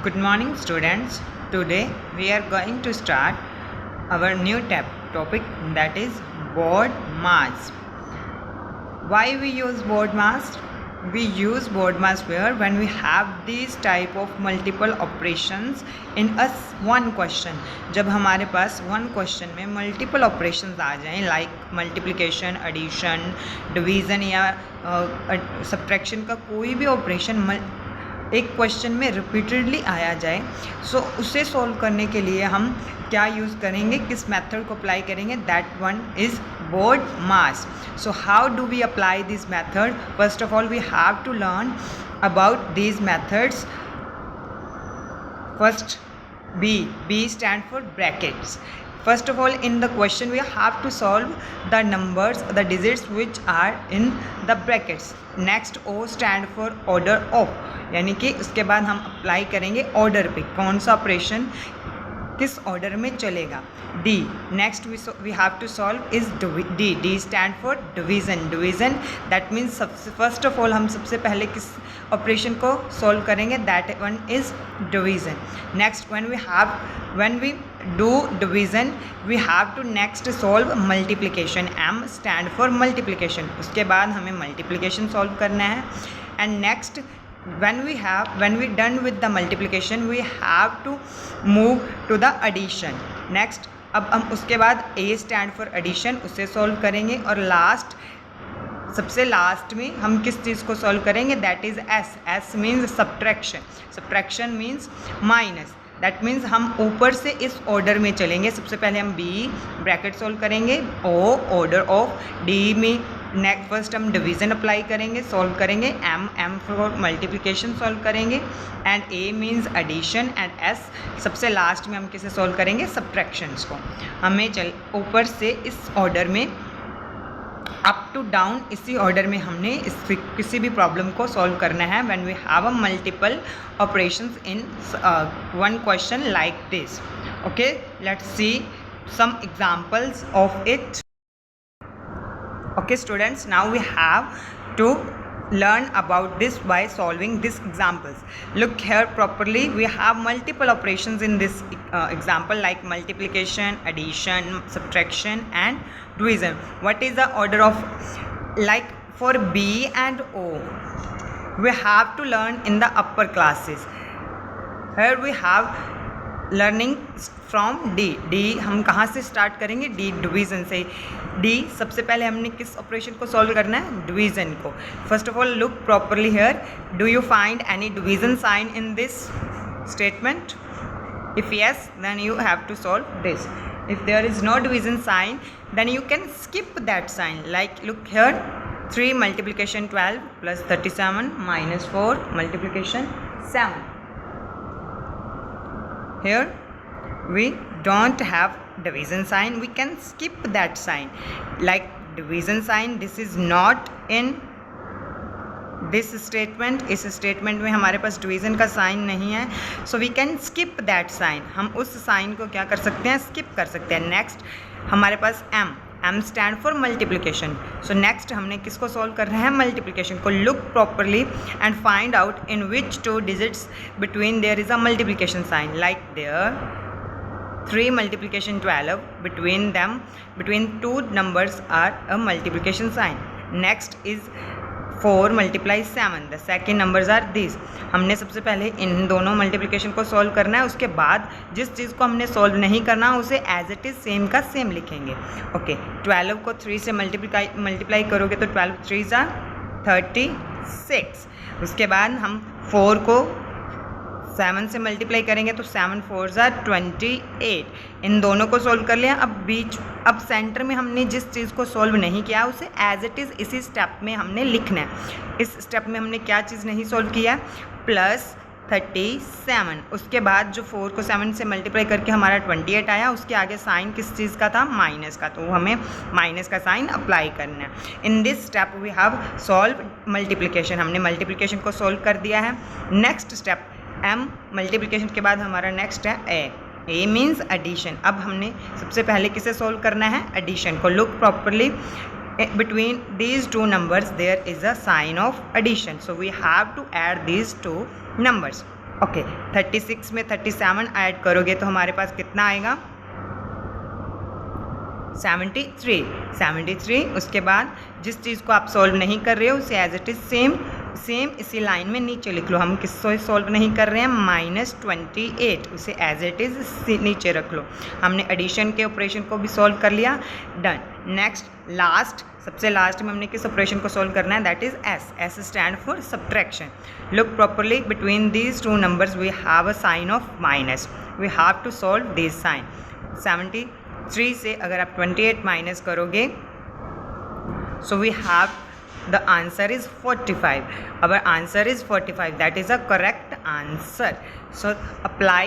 Good morning, students. Today we are going to start our new topic, that is board mass. Why we use board mass? We use board mass where when we have these type of multiple operations in one question. जब हमारे पास one question में multiple operations आ जाएं, like multiplication, addition, division या subtraction का कोई भी operation एक question में रिपीटेडली आया जाए, सो उसे सॉल्व करने के लिए हम क्या यूज़ करेंगे, किस मेथड को अप्लाई करेंगे, that one is BODMAS. So how do we apply this method? First of all we have to learn about these methods. First, B stand for brackets. First of all, in the question we have to solve the numbers, the digits which are in the brackets. Next, O stand for order of, यानी कि उसके बाद हम apply करेंगे order पे, कौन सा operation किस ऑर्डर में चलेगा. D next we have to solve is D stand for division. That means first of all हम सबसे पहले किस ऑपरेशन को सॉल्व करेंगे, that one is division. Next when we do division we have to next solve multiplication. M stand for multiplication. उसके बाद हमें multiplication solve करना है. And next when we done with the multiplication we have to move to the addition. Next अब हम उसके बाद A stand for addition, उसे सॉल्व करेंगे. और लास्ट, सबसे लास्ट में हम किस चीज़ को सॉल्व करेंगे, that is S means subtraction means minus. That means हम ऊपर से इस ऑर्डर में चलेंगे. सबसे पहले हम B ब्रैकेट सॉल्व करेंगे, O ऑर्डर ऑफ, D में नेक्स्ट फर्स्ट हम डिवीज़न अप्लाई करेंगे, सॉल्व करेंगे. M फॉर मल्टीप्लिकेशन सॉल्व करेंगे. And A means addition. And S सबसे लास्ट में हम किसे सॉल्व करेंगे, सब्ट्रैक्शंस को. हमें ऊपर से इस ऑर्डर में अप टू डाउन इसी ऑर्डर में हमने किसी भी प्रॉब्लम को सॉल्व करना है when we have a multiple operations in one question like this. Okay, let's see some examples of it. Okay students, now we have to learn about this by solving these examples. Look here properly, we have multiple operations in this example like multiplication, addition, subtraction and division. What is the order of, like for B and O we have to learn in the upper classes. Here we have learning from D हम कहाँ से start करेंगे, D division से. D सबसे पहले हमने किस operation को सॉल्व करना है, डिवीज़न को. First of all look properly here, do you find any division sign in this statement? If yes then you have to solve this. If there is no division sign then you can skip that sign. Like look here, 3 multiplication 12 plus 37 minus 4 multiplication 7. Here we don't have division sign, we can skip that sign. Like division sign, this is not in this statement. इस statement में हमारे पास division का sign नहीं है, so we can skip that sign. हम उस sign को क्या कर सकते हैं, skip कर सकते हैं. Next हमारे पास M stand for multiplication. So next हमने किसको solve करना है, multiplication को. Look properly and find out in which two digits between there is a multiplication sign. Like there 3 multiplication 12, between two numbers are a multiplication sign. Next is 4 multiply 7, the second numbers are these. हमने सबसे पहले इन दोनों multiplication को solve करना है. उसके बाद जिस चीज़ को हमने सॉल्व नहीं करना उसे एज इट इज़ सेम का सेम लिखेंगे. ओके, 12 को 3 से मल्टीप्लाई करोगे तो 12 3s are 36. उसके बाद हम 4 को 7 से मल्टीप्लाई करेंगे तो 7 4s are 28. इन दोनों को सॉल्व कर लिया. अब सेंटर में हमने जिस चीज़ को सॉल्व नहीं किया उसे एज इट इज़ इसी स्टेप में हमने लिखना है. इस स्टेप में हमने क्या चीज़ नहीं सॉल्व किया, प्लस 37. उसके बाद जो 4 को 7 से मल्टीप्लाई करके हमारा 28 आया, उसके आगे साइन किस चीज़ का था, माइनस का, तो हमें माइनस का साइन अप्लाई करना है. In this step we have solve multiplication. हमने मल्टीप्लिकेशन को सॉल्व कर दिया है. नेक्स्ट स्टेप M मल्टीप्लिकेशन के बाद हमारा नेक्स्ट है A मीन्स एडिशन. अब हमने सबसे पहले किसे सॉल्व करना है, एडिशन को. Look properly, between these two numbers there is a sign of addition, so we have to add these two numbers. Okay 36 में 37 ऐड करोगे तो हमारे पास कितना आएगा 73। उसके बाद जिस चीज़ को आप सॉल्व नहीं कर रहे हो उसे एज इट इज़ सेम इसी लाइन में नीचे लिख लो। हम किसको सॉल्व नहीं कर रहे हैं -28, उसे एज इट इज़ नीचे रख लो। हमने एडिशन के ऑपरेशन को भी सॉल्व कर लिया, डन। नेक्स्ट लास्ट, सबसे लास्ट में हमने किस ऑपरेशन को सॉल्व करना है, that is S stand for subtraction. Look properly between these two numbers we have a sign of minus, we have to solve this sign. 73 से अगर आप 28 माइनस करोगे so we have the answer is 45. Our answer is 45, that is a correct answer. So apply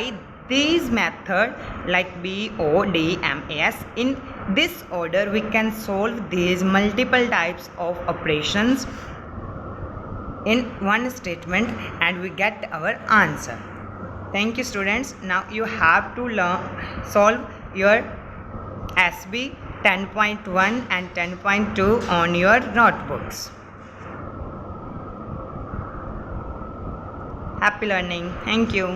these method like BODMAS. In this order we can solve these multiple types of operations in one statement and we get our answer. Thank you students. Now you have to solve your SB 10.1 and 10.2 on your notebooks. Happy learning. Thank you.